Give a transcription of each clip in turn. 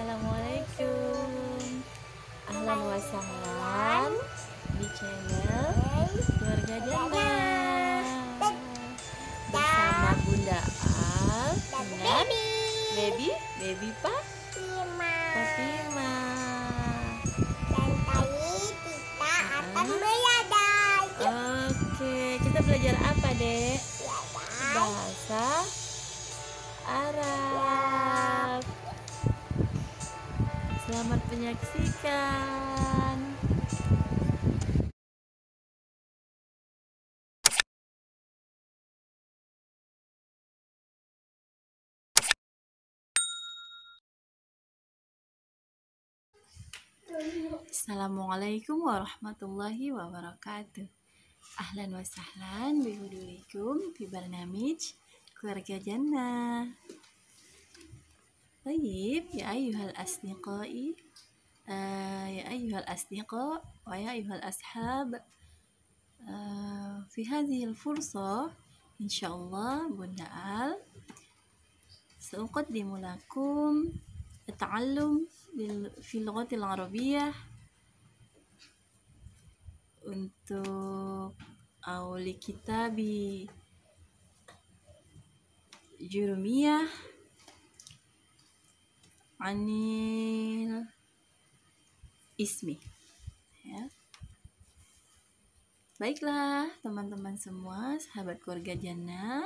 Assalamualaikum. Ahlan wa sahlan di channel Keluarga Janda bersama Bunda Al dan Baby Fatima. Dan kali kita akan belajar. Oke, kita belajar apa, Dek? Bahasa Arab. Selamat menyaksikan. Assalamualaikum warahmatullahi wabarakatuh. Ahlan wa sahlan bihudulikum fi barnamij Keluarga Jannah. Baik, ya ayyuhal asdiqai, ya ayyuhal asdiqa wa ya ayyuhal ashab. في هذه الفرصة إن شاء الله بunda Al سأقدم لكم التعلم في اللغة العربية untuk لكتاب جرمية عن الاسم ya. Baiklah teman-teman semua, sahabat keluarga Jannah,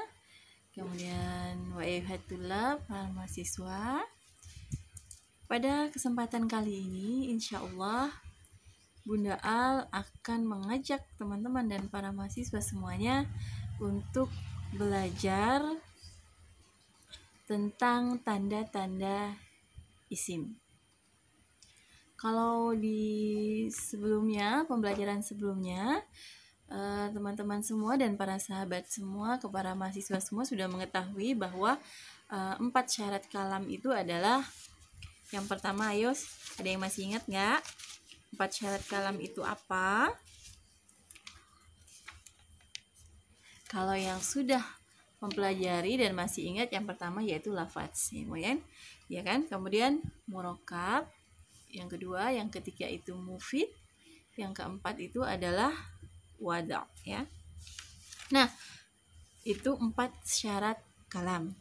kemudian wa'ayuhatullah para mahasiswa. Pada kesempatan kali ini insya Allah Bunda Al akan mengajak teman-teman dan para mahasiswa semuanya untuk belajar tentang tanda-tanda isim. Kalau di sebelumnya, pembelajaran sebelumnya, teman-teman semua dan para sahabat semua, para mahasiswa semua sudah mengetahui bahwa 4 syarat kalam itu adalah yang pertama. Ayo, ada yang masih ingat nggak? 4 syarat kalam itu apa? Kalau yang sudah mempelajari dan masih ingat, yang pertama yaitu lafadz, ya kan? Kemudian murokab, yang kedua, yang ketiga itu mufid, yang keempat itu adalah wada, ya. Nah, itu 4 syarat kalam.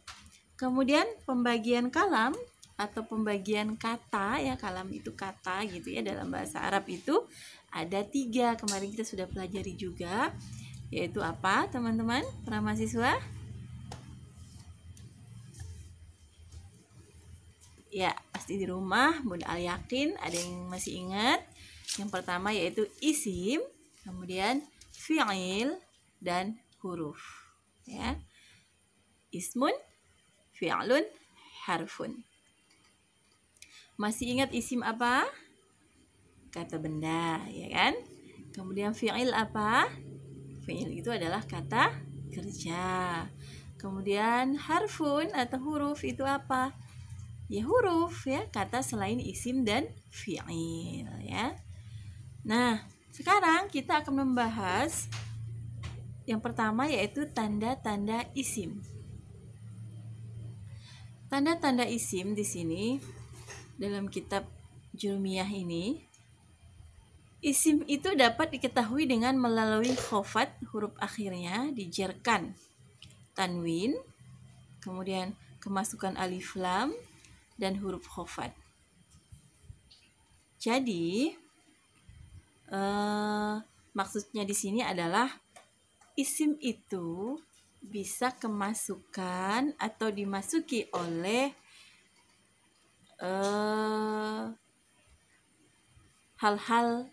Kemudian pembagian kalam atau pembagian kata, ya, kalam itu kata gitu ya, dalam bahasa Arab itu ada 3. Kemarin kita sudah pelajari juga, yaitu apa teman-teman para mahasiswa? Ya, pasti di rumah Bunda Al yakin ada yang masih ingat. Yang pertama yaitu isim, kemudian fi'il dan huruf, ya. Ismun, fi'lun, harfun. Masih ingat isim apa? Kata benda, ya kan? Kemudian fi'il apa? Fi'il itu adalah kata kerja. Kemudian harfun atau huruf itu apa? Ya, huruf, ya, kata selain isim dan fi'il, ya. Nah, sekarang kita akan membahas yang pertama yaitu tanda-tanda isim. Tanda-tanda isim di sini dalam kitab Jurmiyah ini, isim itu dapat diketahui dengan melalui khofat, huruf akhirnya dijerkan tanwin, kemudian kemasukan alif lam dan huruf khofat. Jadi maksudnya di sini adalah isim itu bisa kemasukan atau dimasuki oleh hal-hal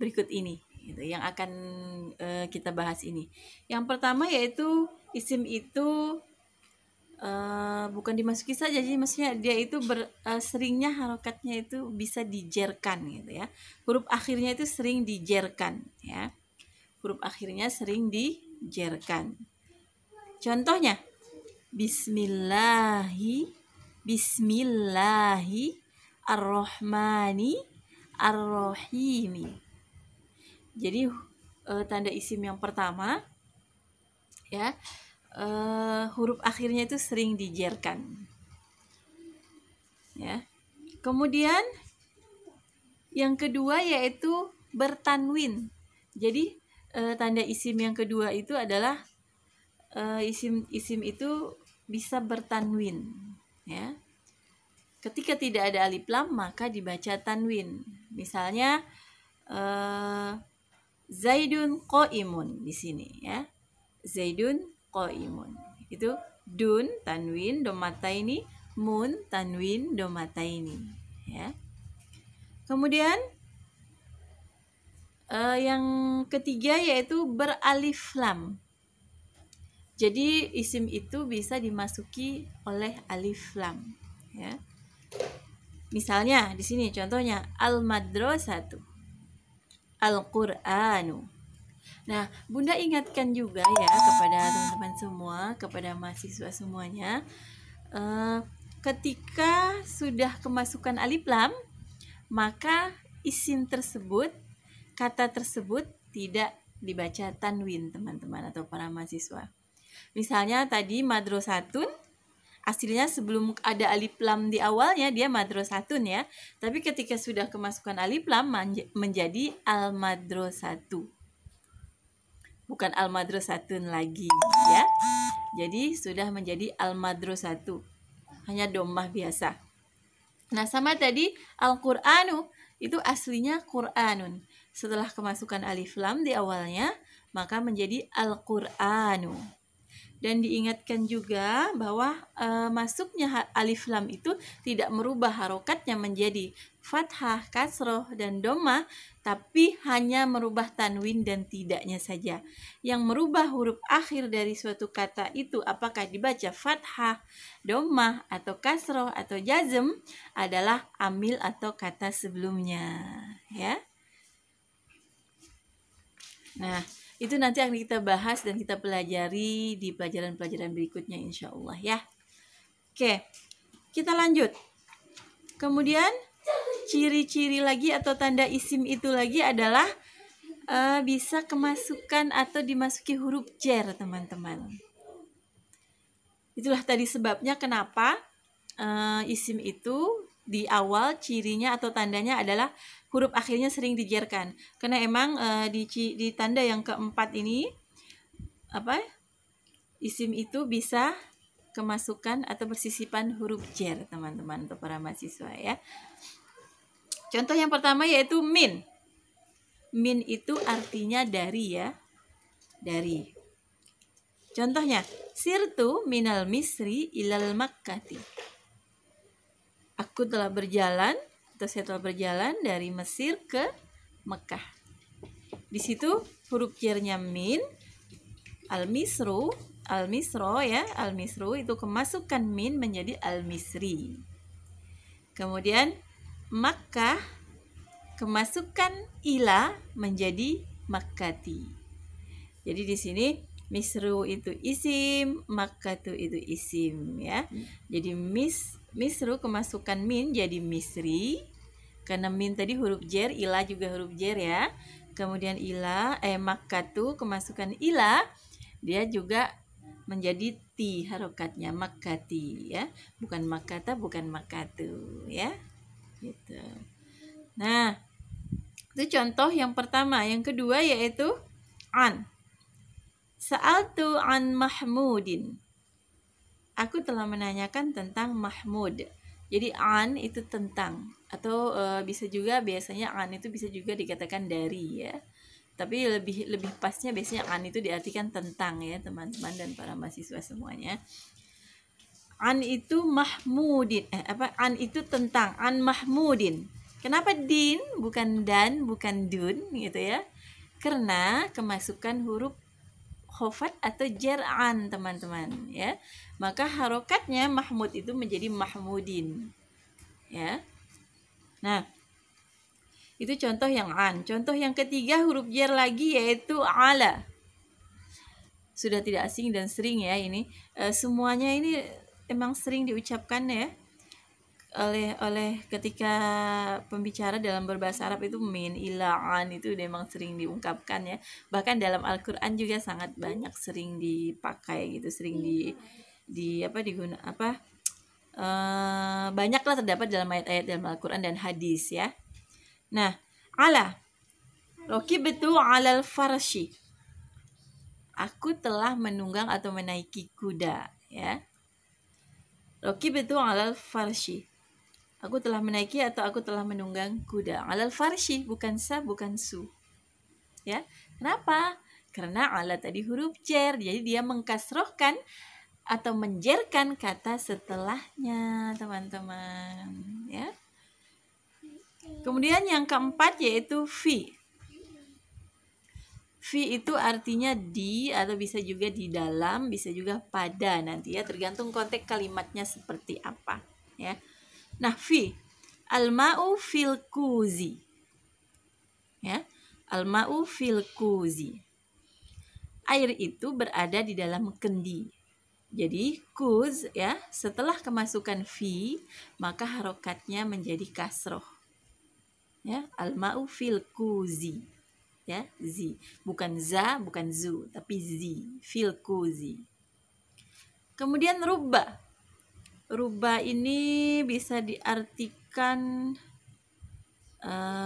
berikut ini, gitu, yang akan kita bahas ini. Yang pertama yaitu isim itu bukan dimasuki saja, jadi maksudnya dia itu seringnya harokatnya itu bisa dijerkan, gitu ya. Huruf akhirnya itu sering dijerkan, ya. Huruf akhirnya sering dijerkan. Contohnya, bismillahi ar-rahmani ar-rahimi. Jadi tanda isim yang pertama, ya, huruf akhirnya itu sering dijerkan, ya. Kemudian yang kedua yaitu bertanwin. Jadi tanda isim yang kedua itu adalah isim itu bisa bertanwin, ya. Ketika tidak ada alif lam maka dibaca tanwin. Misalnya Zaidun qaimun di sini, ya. Zaidun qaimun. Itu dun tanwin domataini, mun tanwin domataini, ya. Kemudian yang ketiga yaitu beralif lam. Jadi isim itu bisa dimasuki oleh alif lam, ya. Misalnya di sini contohnya al-madrasatu, al-Qur'anu. Nah, Bunda ingatkan juga ya kepada teman-teman semua, kepada mahasiswa semuanya, ketika sudah kemasukan alif lam, maka isim tersebut, kata tersebut tidak dibaca tanwin, teman-teman atau para mahasiswa. Misalnya tadi madrasatun, aslinya sebelum ada alif lam di awalnya dia madrasatun, ya. Tapi ketika sudah kemasukan alif lam menjadi al-madrasatu. Bukan al-madrasatun lagi, ya. Jadi sudah menjadi al-madrasatu. Hanya dhammah biasa. Nah, sama tadi al-Qur'anu, itu aslinya Qur'anun. Setelah kemasukan alif lam di awalnya, maka menjadi al-Qur'anu. Dan diingatkan juga bahwa masuknya alif lam itu tidak merubah harokatnya menjadi fathah, kasroh, dan dhammah, tapi hanya merubah tanwin dan tidaknya saja. Yang merubah huruf akhir dari suatu kata itu apakah dibaca fathah, dhammah, atau kasroh, atau jazm adalah amil atau kata sebelumnya, ya. Nah, itu nanti akan kita bahas dan kita pelajari di pelajaran-pelajaran berikutnya insya Allah, ya. Oke, kita lanjut. Kemudian ciri-ciri lagi atau tanda isim itu lagi adalah bisa kemasukan atau dimasuki huruf jar, teman-teman. Itulah tadi sebabnya kenapa isim itu di awal cirinya atau tandanya adalah huruf akhirnya sering dijarkan. Karena emang di tanda yang keempat ini isim itu bisa kemasukan atau bersisipan huruf jar, teman-teman atau para mahasiswa, ya. Contoh yang pertama yaitu min. Min itu artinya dari, ya. Dari. Contohnya, sirtu minal misri ilal makkati. Aku telah berjalan atau saya telah berjalan dari Mesir ke Mekah. Di situ huruf jarnya min, al-misro, ya, al-misro itu kemasukan min menjadi al-misri. Kemudian Makkah kemasukan ila menjadi makkati. Jadi di sini misru itu isim, makkatu itu isim, ya. Jadi misru kemasukan min jadi misri. Karena min tadi huruf jar, ila juga huruf jar, ya. Kemudian makkatu kemasukan ila, dia juga menjadi ti harokatnya, makkati, ya. Bukan makkata, bukan makkatu, ya. Gitu. Nah, itu contoh yang pertama. Yang kedua yaitu an. Sa'altu an Mahmudin. Aku telah menanyakan tentang Mahmud. Jadi an itu tentang, atau bisa juga biasanya an itu bisa juga dikatakan dari, ya. Tapi lebih pasnya biasanya an itu diartikan tentang, ya, teman-teman dan para mahasiswa semuanya. An itu Mahmudin. An itu tentang, an Mahmudin. Kenapa din, bukan dan, bukan dun, gitu, ya? Karena kemasukan huruf khofat atau jar an, teman-teman, ya. Maka harokatnya Mahmud itu menjadi Mahmudin, ya. Nah, itu contoh yang an. Contoh yang ketiga huruf jar lagi yaitu ala. Sudah tidak asing dan sering, ya, ini. Semuanya ini emang sering diucapkan, ya, oleh ketika pembicara dalam berbahasa Arab itu min, ila, an itu memang sering diungkapkan, ya. Bahkan dalam Al-Qur'an juga sangat banyak sering dipakai gitu, sering banyaklah terdapat dalam ayat-ayat dalam Al-Quran dan hadis ya. Nah, ala raqibtu 'alal farsy. Aku telah menunggang atau menaiki kuda ya. Raqibtu 'alal farsy. Aku telah menaiki atau aku telah menunggang kuda. 'Alal farsy bukan sa bukan su. Ya. Kenapa? Karena ala tadi huruf jar, jadi dia mengkasrohkan atau menjerkan kata setelahnya, teman-teman, ya. Kemudian yang keempat yaitu fi. Fi itu artinya di atau bisa juga di dalam, bisa juga pada nanti ya, tergantung konteks kalimatnya seperti apa, ya. Nah, fi al-ma'u fil kuzi. Ya. Al-ma'u fil kuzi. Air itu berada di dalam kendi. Jadi kuz ya, setelah kemasukan fi, maka harokatnya menjadi kasroh. Ya, al-ma'u fil kuzi. Ya, zi. Bukan za, bukan zu, tapi zi, fil kuzi. Kemudian rubba. Rubba ini bisa diartikan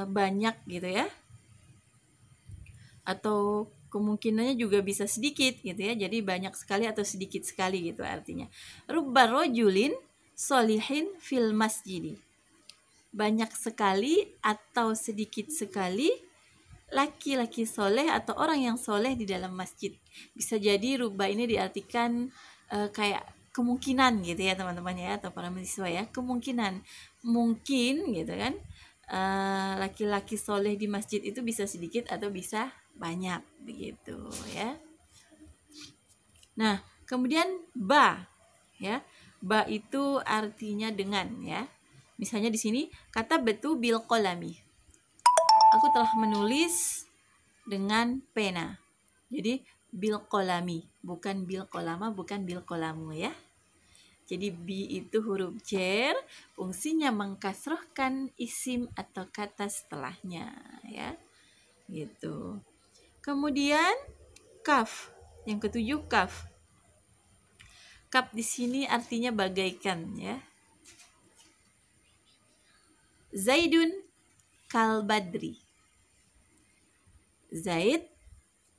banyak gitu ya. Atau kemungkinannya juga bisa sedikit gitu ya. Jadi banyak sekali atau sedikit sekali gitu artinya. Rubba rojulin solihin fil masjidi. Banyak sekali atau sedikit sekali laki-laki soleh atau orang yang soleh di dalam masjid. Bisa jadi rubba ini diartikan kayak kemungkinan gitu ya teman-teman ya, atau para mahasiswa ya. Kemungkinan, mungkin gitu kan. Laki-laki soleh di masjid itu bisa sedikit atau bisa banyak begitu ya. Nah, kemudian ba ya. Ba itu artinya dengan ya. Misalnya di sini kata betu bil qalami. Aku telah menulis dengan pena. Jadi bil qalami, bukan bil qalama, bukan bil qalamu ya. Jadi bi itu huruf jar, fungsinya mengkasrohkan isim atau kata setelahnya ya. Gitu. Kemudian kaf. Yang ketujuh kaf. Kaf di sini artinya bagaikan ya. Zaidun kal badri. Zaid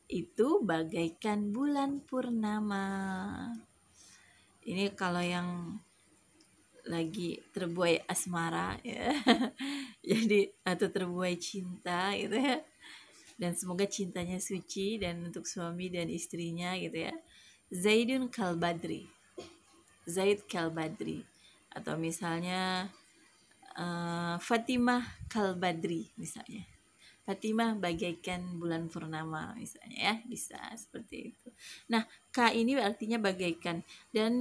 itu bagaikan bulan purnama. Ini kalau yang lagi terbuai asmara ya. Jadi atau terbuai cinta gitu ya. Dan semoga cintanya suci dan untuk suami dan istrinya gitu ya. Zaidun kal badri. Zaid kal badri. Atau misalnya Fatimah kal badri misalnya. Fatimah bagaikan bulan purnama misalnya ya, bisa seperti itu. Nah, ka ini artinya bagaikan dan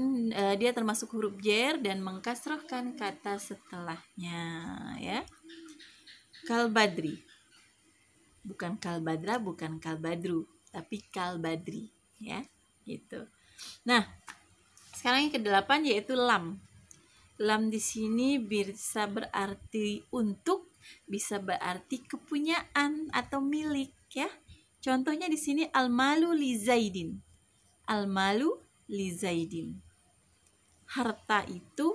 dia termasuk huruf jar dan mengkasrohkan kata setelahnya ya. Kal badri. Bukan kal badra, bukan kal badru, tapi kal badri ya, gitu. Nah, sekarang yang ke-8 yaitu lam. Lam di sini bisa berarti untuk, bisa berarti kepunyaan atau milik ya. Contohnya di sini al-malu li Zaidin. Al-malu li Zaidin. Harta itu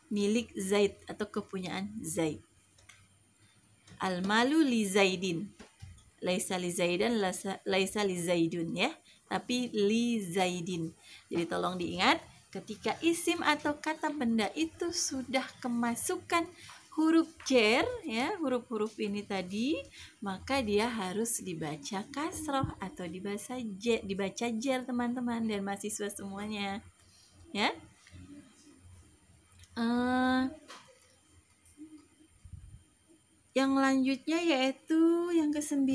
milik Zaid atau kepunyaan Zaid. Al-malu li Zaidin. Laisa li Zaidan, laisa li Zaidun ya. Tapi li Zaidin. Jadi tolong diingat, ketika isim atau kata benda itu sudah kemasukan huruf jar ya, huruf-huruf ini tadi, maka dia harus dibaca kasroh atau dibaca jar teman-teman dan mahasiswa semuanya ya. Yang lanjutnya yaitu yang ke-9,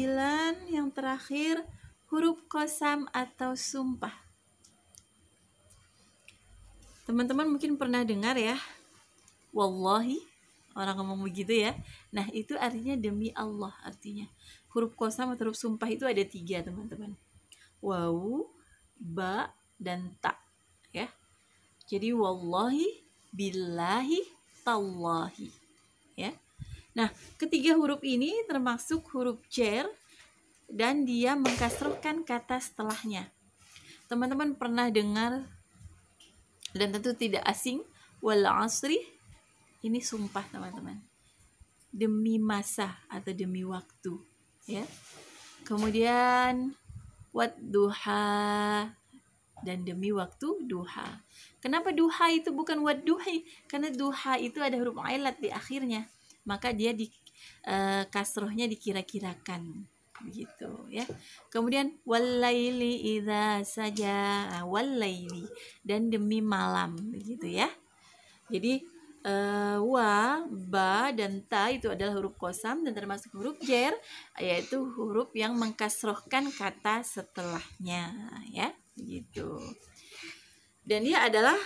yang terakhir huruf qasam atau sumpah. Teman-teman mungkin pernah dengar ya, wallahi, orang ngomong begitu ya. Nah, itu artinya demi Allah artinya. Huruf qasam atau huruf sumpah itu ada 3 teman-teman. Waw, ba, dan ta ya. Jadi wallahi, billahi, tallahi ya. Nah, ketiga huruf ini termasuk huruf jar dan dia mengkasrohkan kata setelahnya. Teman-teman pernah dengar dan tentu tidak asing wal asri ini sumpah teman-teman. Demi masa atau demi waktu, ya. Kemudian wadduha, dan demi waktu duha. Kenapa duha itu bukan wadduhi? Karena duha itu ada huruf ilat di akhirnya, maka dia di kasrohnya dikira-kirakan begitu, ya. Kemudian walaili idza saja, walaili, dan demi malam begitu, ya. Jadi wa, ba, dan ta itu adalah huruf qasam dan termasuk huruf jar, yaitu huruf yang mengkasrohkan kata setelahnya, ya, begitu. Dan dia adalah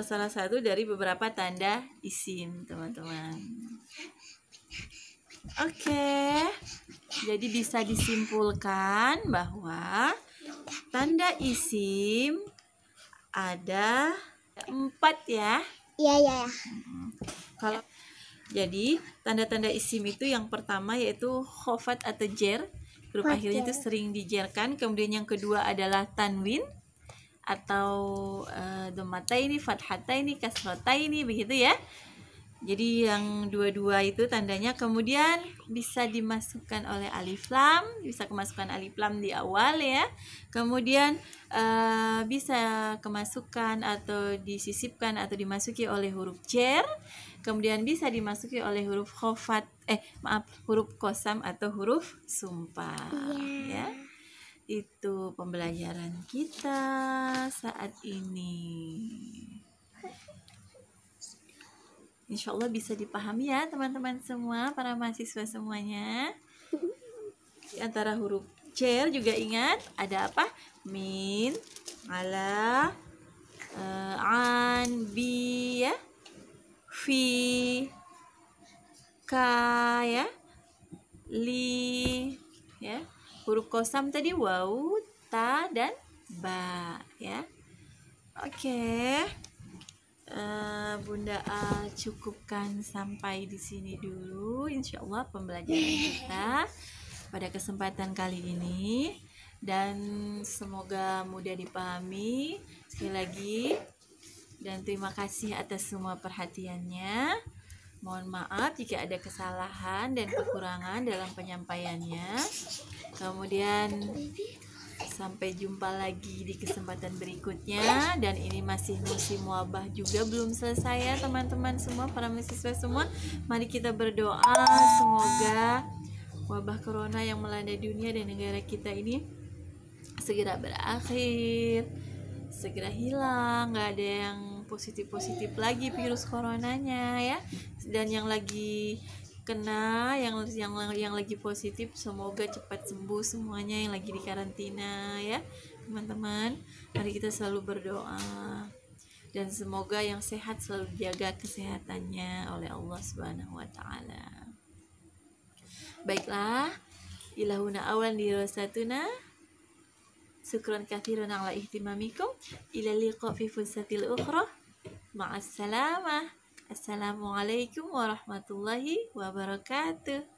salah satu dari beberapa tanda isim, teman-teman. Oke, jadi bisa disimpulkan bahwa tanda isim ada 4, ya. Iya. Kalau jadi tanda-tanda isim itu yang pertama yaitu khofat atau jer, huruf akhirnya itu sering dijerkan. Kemudian yang kedua adalah tanwin atau dhammataini, fathataini, kasrataini begitu, ya. Jadi yang dua-dua itu tandanya. Kemudian bisa dimasukkan oleh alif lam, bisa kemasukan alif lam di awal, ya. Kemudian bisa kemasukan atau disisipkan atau dimasuki oleh huruf jar. Kemudian bisa dimasuki oleh huruf huruf qasam atau huruf sumpah, ya. Itu pembelajaran kita saat ini. Insya Allah bisa dipahami, ya teman-teman semua, para mahasiswa semuanya. Di antara huruf jar juga ingat ada apa? Min, ala, an, bi, ya, fi, ka, ya, li, ya. Huruf qasam tadi waw, ta, dan ba, ya. Oke. Bunda cukupkan sampai di sini dulu, insya Allah pembelajaran kita pada kesempatan kali ini, dan semoga mudah dipahami. Sekali lagi, dan terima kasih atas semua perhatiannya. Mohon maaf jika ada kesalahan dan kekurangan dalam penyampaiannya. Kemudian sampai jumpa lagi di kesempatan berikutnya. Dan ini masih musim wabah juga, belum selesai, ya teman-teman semua, para mahasiswa semua. Mari kita berdoa semoga wabah corona yang melanda dunia dan negara kita ini segera berakhir, segera hilang, nggak ada yang positif-positif lagi virus coronanya, ya. Dan yang lagi kena, yang lagi positif, semoga cepat sembuh semuanya yang lagi di karantina, ya teman-teman. Mari kita selalu berdoa, dan semoga yang sehat selalu dijaga kesehatannya oleh Allah Subhanahu wa Ta'ala. Baiklah, ilahuna awan dirasatuna, syukran katsiran ala ihtimamikum, ila liqa fi fursatil ukhra, ma'assalamah. Assalamualaikum warahmatullahi wabarakatuh.